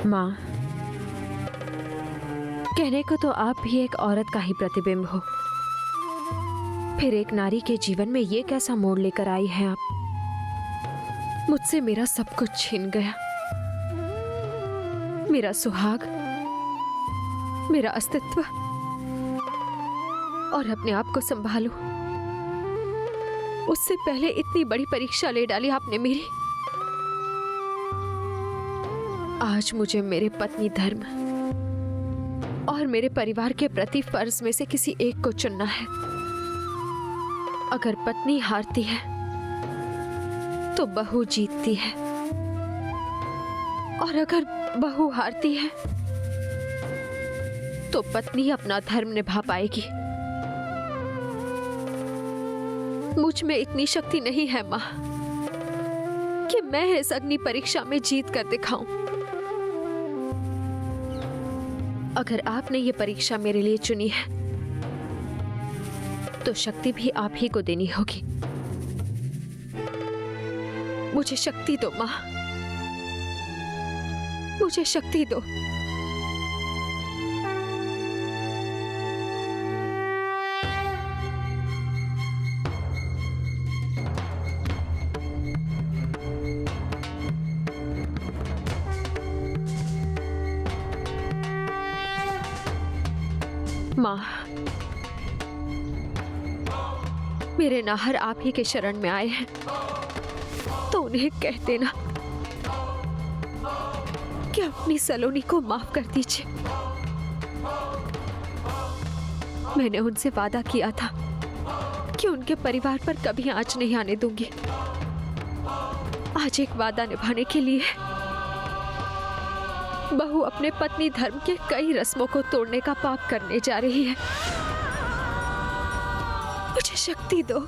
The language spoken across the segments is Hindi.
माँ, कहने को तो आप भी एक औरत का ही प्रतिबिंब हो, फिर एक नारी के जीवन में ये कैसा मोड़ लेकर आई हैं आप? मुझसे मेरा सब कुछ छीन गया, मेरा सुहाग, मेरा अस्तित्व, और अपने आप को संभालो, उससे पहले इतनी बड़ी परीक्षा ले डाली आपने मेरी। आज मुझे मेरे पत्नी धर्म और मेरे परिवार के प्रति फर्ज में से किसी एक को चुनना है। अगर पत्नी हारती है तो बहू जीतती है, और अगर बहू हारती है तो पत्नी अपना धर्म निभा पाएगी। मुझ में इतनी शक्ति नहीं है मां कि मैं इस अग्नि परीक्षा में जीत कर दिखाऊं। अगर आपने ये परीक्षा मेरे लिए चुनी है तो शक्ति भी आप ही को देनी होगी। मुझे शक्ति दो मां, मुझे शक्ति दो। मां, मेरे नाहर आप ही के शरण में आए हैं तो उन्हें कह देना कि अपनी सलोनी को माफ कर दीजिए। मैंने उनसे वादा किया था कि उनके परिवार पर कभी आंच नहीं आने दूंगी। आज एक वादा निभाने के लिए बहू अपने पत्नी धर्म के कई रस्मों को तोड़ने का पाप करने जा रही है। मुझे शक्ति दो।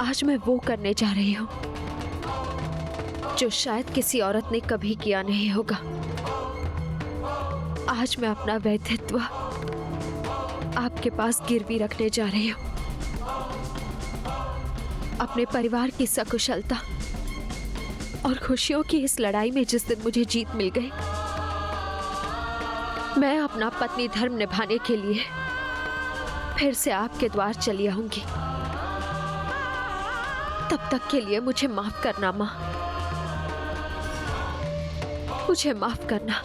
आज मैं वो करने जा रही हूं जो शायद किसी औरत ने कभी किया नहीं होगा। आज मैं अपना वैधित्व आपके पास गिरवी रखने जा रही हूं। अपने परिवार की सकुशलता और खुशियों की इस लड़ाई में जिस दिन मुझे जीत मिल गई, मैं अपना पत्नी धर्म निभाने के लिए फिर से आपके द्वार चली आऊंगी। तब तक के लिए मुझे माफ करना मां, मुझे माफ करना।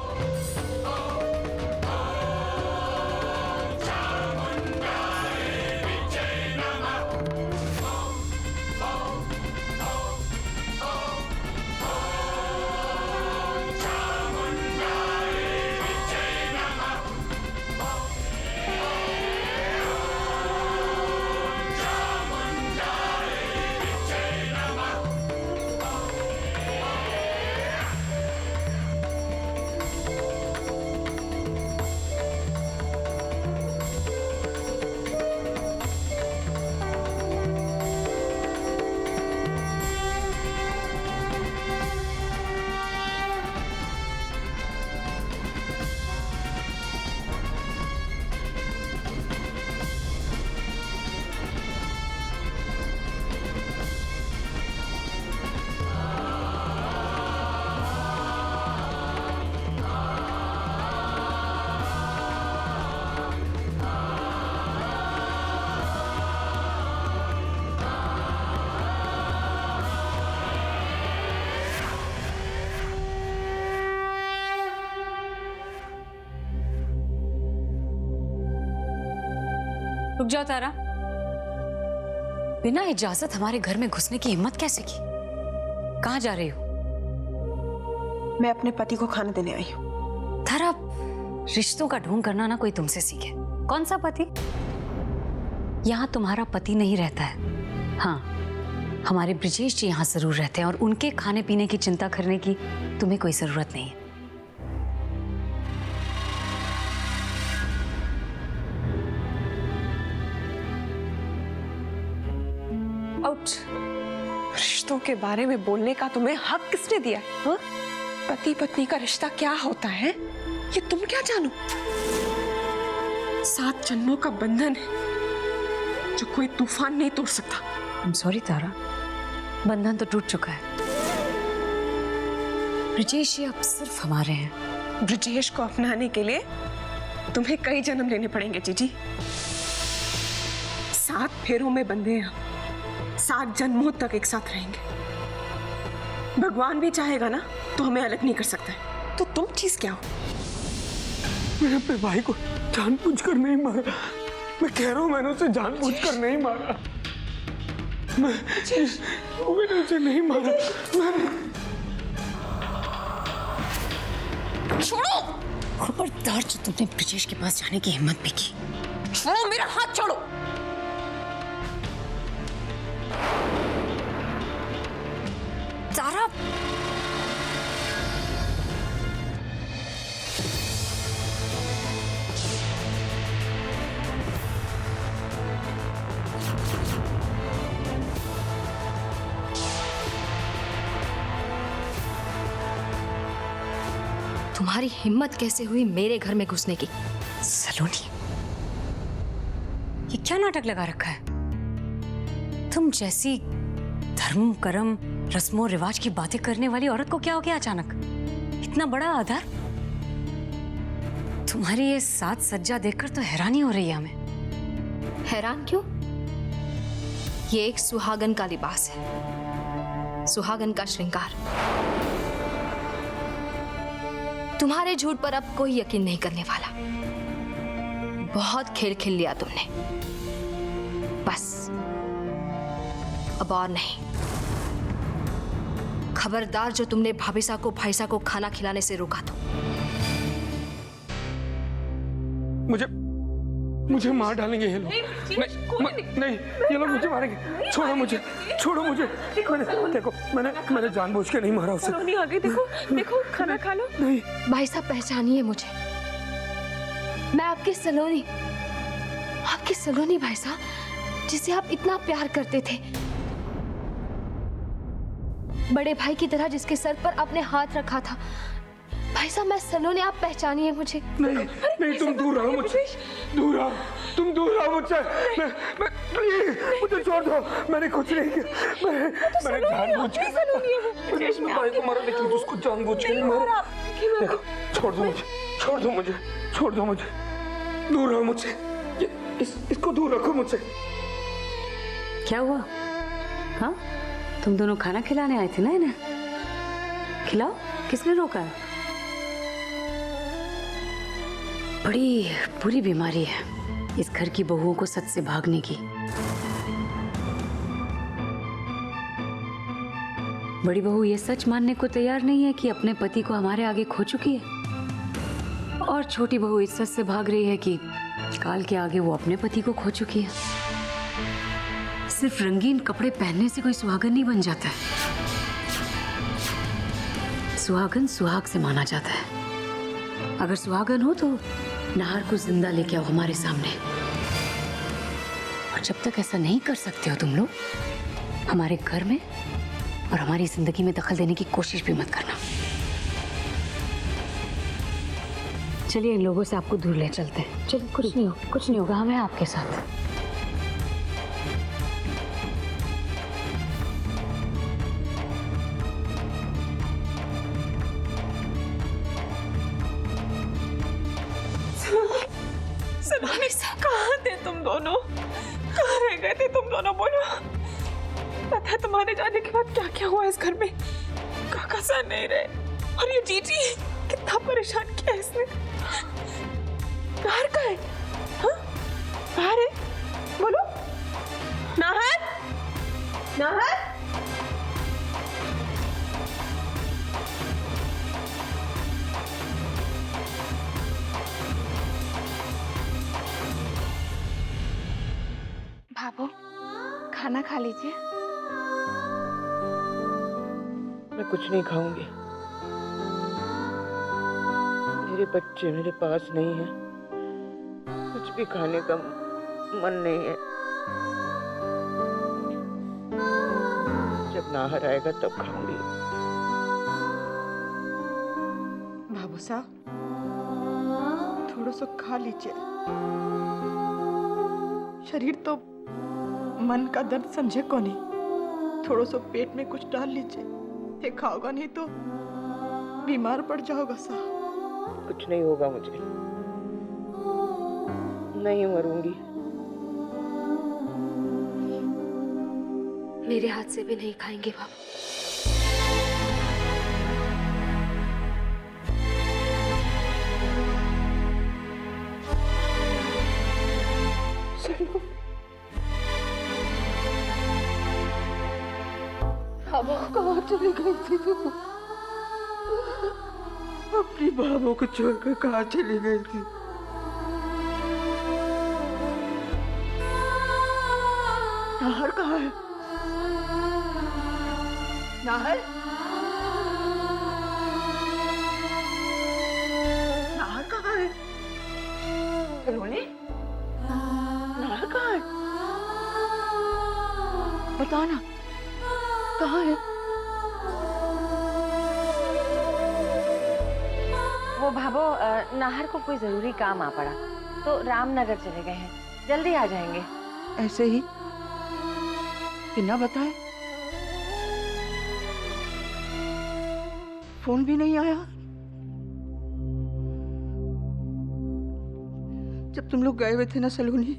रुक जाओ तारा, बिना इजाजत हमारे घर में घुसने की हिम्मत कैसे की? कहाँ जा रही हो? मैं अपने पति को खाना देने आई हूँ। तारा, रिश्तों का ढोंग करना ना कोई तुमसे सीखे। कौन सा पति? यहाँ तुम्हारा पति नहीं रहता है। हाँ, हमारे ब्रिजेश जी यहाँ जरूर रहते हैं और उनके खाने पीने की चिंता करने की तुम्हें कोई जरूरत नहीं है। रिश्तों के बारे में बोलने का तुम्हें हक किसने दिया है? पति पत्नी का रिश्ता क्या होता है ये तुम क्या जानो? 7 जन्मों का बंधन है, जो कोई तूफान नहीं तोड़ सकता। I'm sorry तारा, बंधन तो टूट चुका है। ब्रिजेश ये अब सिर्फ हमारे हैं। ब्रिजेश को अपनाने के लिए तुम्हें कई जन्म लेने पड़ेंगे जीजी। 7 फेरों में बंधे हैं हम, 7 जन्मों तक एक साथ रहेंगे। भगवान भी चाहेगा ना तो हमें अलग नहीं कर सकता है। तो तुम चीज क्या हो? मैंने अपने भाई को जानबूझकर नहीं मारा। मैं कह रहा हूँ मैंने उसे जानबूझकर नहीं मारा। मैंने उसे नहीं मारा। छोड़ो! खबरदार जो तुमने ब्रिजेश के पास जाने की हिम्मत भी की। छोड़ो, मेरा हाथ छोड़ो। तारा, तुम्हारी हिम्मत कैसे हुई मेरे घर में घुसने की? सलोनी, ये क्या नाटक लगा रखा है? तुम जैसी धर्म कर्म रस्मों रिवाज की बातें करने वाली औरत को क्या हो गया अचानक? इतना बड़ा आधार? तुम्हारी ये साज सज्जा देखकर तो हैरानी हो रही है हमें। हैरान क्यों? ये एक सुहागन का लिबास है, सुहागन का श्रृंगार। तुम्हारे झूठ पर अब कोई यकीन नहीं करने वाला। बहुत खेल खेल लिया तुमने, बस अब और नहीं। खबरदार जो तुमने भाभीसा को भाईसा को खाना खिलाने से रोका तो। मुझे मार डालेंगे ये लोग। नहीं, ये लोग मुझे मारेंगे। छोड़ो मुझे, छोड़ो मुझे। देखो मैंने जानबूझ के नहीं मारा उसे। सलोनी आ गई, देखो देखो, खाना खा लो। नहीं, भाई साहब पहचानिए मुझे, मैं आपकी सलोनी भाई साहब, जिसे आप इतना प्यार करते थे। बड़े भाई की तरह जिसके सर पर आपने हाथ रखा था। भाई साहब मैं सलोनी, आप पहचानिए मुझे। नहीं, तुम दूर रहो मुझसे। दूर रहो, तुम दूर रहो मुझसे। प्लीज मुझे छोड़ दो। मैंने कुछ नहीं किया। मैंने जानबूझ के अपने भाई को मारा, लेकिन उसको जानबूझ के नहीं मारा। देखो, छोड़ दो मुझे। दूर रहो मुझसे। इसको दूर रखो मुझसे। क्या हुआ? हाँ, तुम दोनों खाना खिलाने आए थे ना इन्हें? खिलाओ, किसने रोका है? बड़ी बुरी बीमारी है इस घर की बहुओं को सच से भागने की। बड़ी बहू ये सच मानने को तैयार नहीं है कि अपने पति को हमारे आगे खो चुकी है, और छोटी बहू इस सच से भाग रही है कि काल के आगे वो अपने पति को खो चुकी है। सिर्फ रंगीन कपड़े पहनने से कोई सुहागन नहीं बन जाता है। सुहागन सुहाग से माना जाता है। अगर सुहागन हो तो नाहर को जिंदा लेके आओ हमारे सामने। और जब तक ऐसा नहीं कर सकते हो तुम लोग, हमारे घर में और हमारी जिंदगी में दखल देने की कोशिश भी मत करना। चलिए इन लोगों से आपको दूर ले चलते हैं। चलिए, कुछ नहीं होगा, हम हैं आपके साथ। सलोनी, कहाँ थे तुम दोनों? कहाँ रह गए थे तुम दोनों? बोलो। पता है तुम्हारे जाने के बाद क्या क्या हुआ इस घर में? काका सह नहीं रहे, और ये जीजी कितना परेशान किया इसने। बाहर का है? हाँ, बाहर है? बोलो। नाहर, नाहर। बाबू, खाना खा लीजिए। मैं कुछ नहीं खाऊंगी। मेरे बच्चे मेरे पास नहीं है, कुछ भी खाने का मन नहीं है। जब नाहर आएगा तब खाऊंगी। बाबू साहब, थोड़ा सा खा लीजिए, शरीर तो मन का दर्द समझे को नहीं। थोड़ा सा पेट में कुछ डाल लीजिए, ये खाओगा नहीं तो बीमार पड़ जाओगा साहब। कुछ नहीं होगा मुझे, नहीं मरूंगी। मेरे हाथ से भी नहीं खाएंगे बाबू। कहाँ चली गई थी तुम? अपनी बाबू को छोड़कर कहाँ चली गई थी? नाहर कहाँ है? नाहर? नाहर कहाँ है? सलोनी? नाहर कहाँ है? बता ना, कहाँ है? वो भाभो नाहर को कोई जरूरी काम आ पड़ा तो रामनगर चले गए हैं, जल्दी आ जाएंगे। ऐसे ही बिना बताए? फोन भी नहीं आया? जब तुम लोग गए हुए थे ना सलोनी,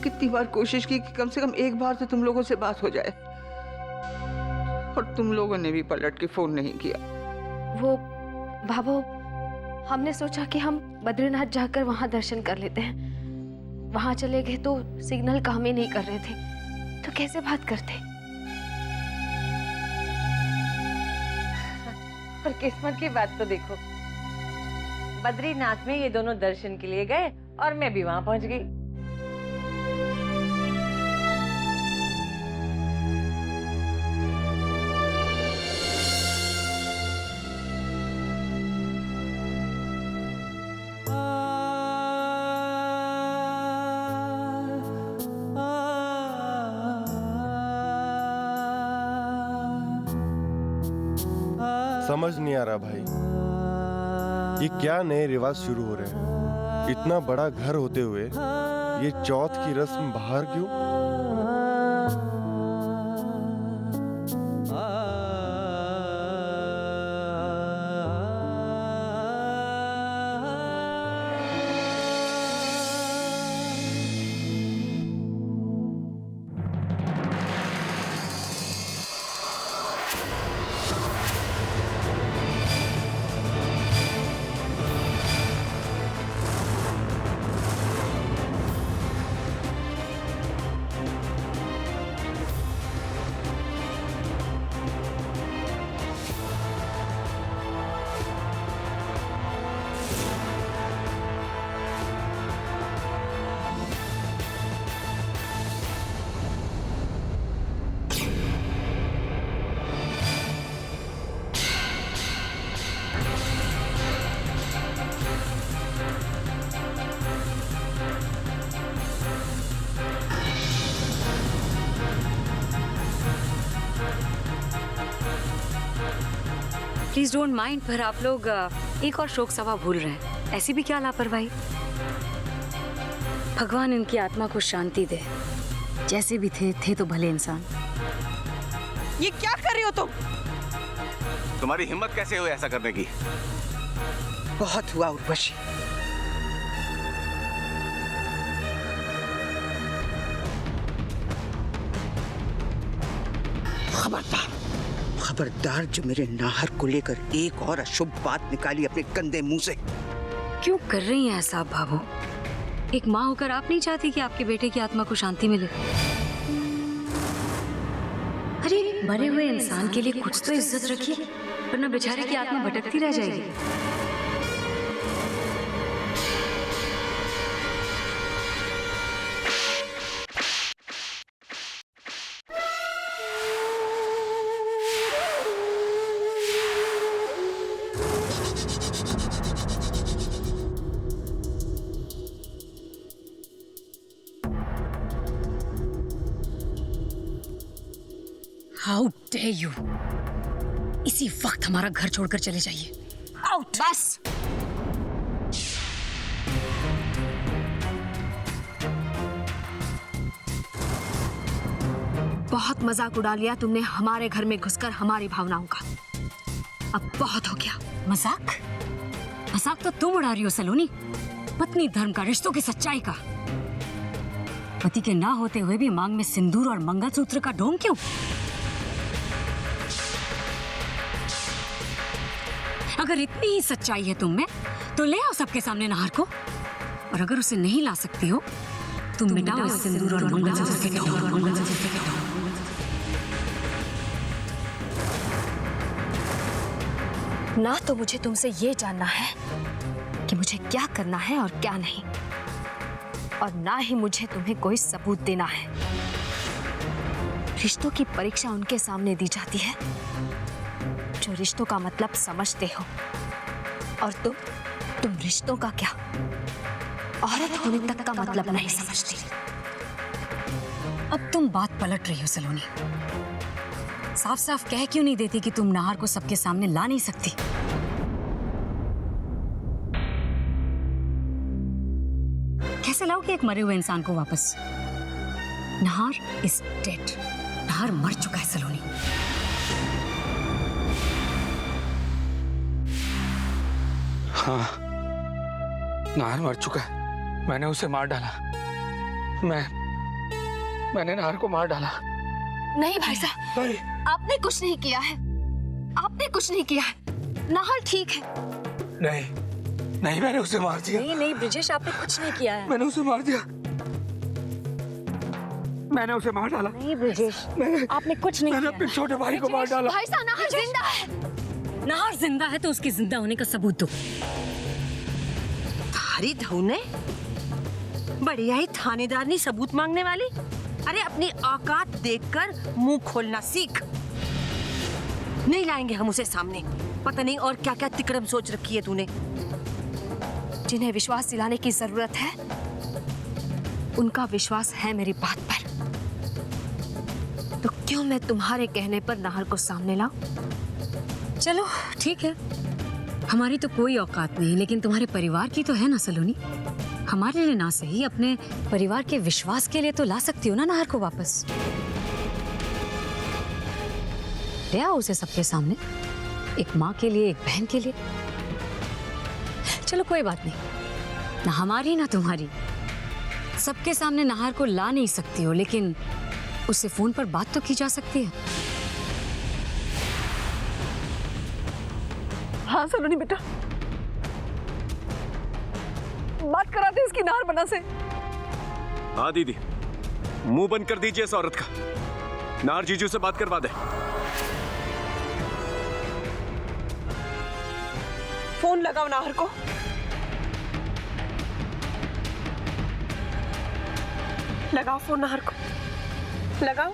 कितनी बार कोशिश की कि कम से कम एक बार तो तुम लोगों से बात हो जाए, और तुम लोगों ने भी पलट के फोन नहीं किया। वो भाभो, हमने सोचा कि हम बद्रीनाथ जाकर वहां दर्शन कर लेते हैं। वहां चले गए तो सिग्नल काम ही नहीं कर रहे थे, तो कैसे बात करते। और किस्मत की बात तो देखो, बद्रीनाथ में ये दोनों दर्शन के लिए गए और मैं भी वहां पहुंच गई। समझ नहीं आ रहा भाई, ये क्या नए रिवाज शुरू हो रहे हैं। इतना बड़ा घर होते हुए ये चौथ की रस्म बाहर क्यों? प्लीज डोंट माइंड, पर आप लोग एक और शोक सभा भूल रहे हैं। ऐसी भी क्या लापरवाही। भगवान इनकी आत्मा को शांति दे। जैसे भी थे तो भले इंसान। ये क्या कर रही हो तुम? तुम्हारी हिम्मत कैसे हुई ऐसा करने की? बहुत हुआ उर्वशी। खबरदार, खबरदार जो मेरे नाहर को लेकर एक और अशुभ बात निकाली अपने गंदे मुंह से। क्यों कर रही हैं ऐसा आप भाभो? एक माँ होकर आप नहीं चाहती कि आपके बेटे की आत्मा को शांति मिले? अरे मरे हुए इंसान के लिए कुछ तो इज्जत रखिए, वरना बेचारे की आत्मा भटकती रह जाएगी। How dare you! इसी वक्त हमारा घर छोड़कर चले जाइए। आउट! बस। बहुत मजाक उड़ा लिया तुमने हमारे घर में घुसकर हमारी भावनाओं का। अब बहुत हो गया। मजाक? मजाक तो तुम उड़ा रही हो सलोनी। पत्नी धर्म का, रिश्तों की सच्चाई का। पति के ना होते हुए भी मांग में सिंदूर और मंगलसूत्र का ढोंग क्यों? अगर इतनी ही सच्चाई है तुम में तो ले आओ सबके सामने नाहर को, और अगर उसे नहीं ला सकती हो तो मिटाओ इस सिंदूर और मंगलसूत्र के ढोंग। ना तो मुझे तुमसे ये जानना है कि मुझे क्या करना है और क्या नहीं, और ना ही मुझे तुम्हें कोई सबूत देना है। रिश्तों की परीक्षा उनके सामने दी जाती है जो रिश्तों का मतलब समझते हो, और तुम रिश्तों का क्या, औरत होने तक का मतलब नहीं समझती। अब तुम बात पलट रही हो सलोनी। साफ साफ कह क्यों नहीं देती कि तुम नाहर को सबके सामने ला नहीं सकती? कैसे लाओगे एक मरे हुए इंसान को वापस? Nahar is dead. नाहर मर चुका है सलोनी। हाँ, नाहर मर चुका है। मैंने उसे मार डाला। मैंने नाहर को मार डाला। नहीं भाई साहब, आपने कुछ नहीं किया है। आपने कुछ नहीं किया है। नाहर ठीक है। नहीं, मैंने उसे मार दिया। नहीं ब्रिजेश, आपने कुछ नहीं किया है। मैंने उसे मार दिया। मैंने उसे मार डाला। नहीं ब्रिजेश, आपने कुछ नहीं मैंने किया। अपने छोटे भाई को मार डाला। भाई साहब, नाहर जिंदा है। नाहर जिंदा है तो उसके जिंदा होने का सबूत दो। थारी धौने बड़ी आई थानेदारनी सबूत मांगने वाली। अरे अपनी औकात देखकर मुंह खोलना सीख। नहीं लाएंगे हम उसे सामने। पता नहीं और क्या क्या तिकड़म सोच रखी है तूने। जिन्हें विश्वास दिलाने की जरूरत है उनका विश्वास है मेरी बात पर। तो क्यों मैं तुम्हारे कहने पर नाहर को सामने लाऊं? चलो ठीक है, हमारी तो कोई औकात नहीं, लेकिन तुम्हारे परिवार की तो है ना सलोनी। हमारे लिए ना सही, अपने परिवार के विश्वास के लिए तो ला सकती हो ना नाहर को वापस। ले आओ उसे सबके सामने, एक माँ के लिए, एक बहन के लिए। चलो कोई बात नहीं, ना हमारी ना तुम्हारी। सबके सामने नाहर को ला नहीं सकती हो, लेकिन उससे फोन पर बात तो की जा सकती है। हाँ सलोनी बेटा, बात कराते इसकी नाहर बना से। हाँ दीदी, मुंह बंद कर दीजिए इस औरत का। नाहर जीजू से बात करवा दे। फोन लगाओ नाहर को। लगाओ फोन नाहर को, लगाओ।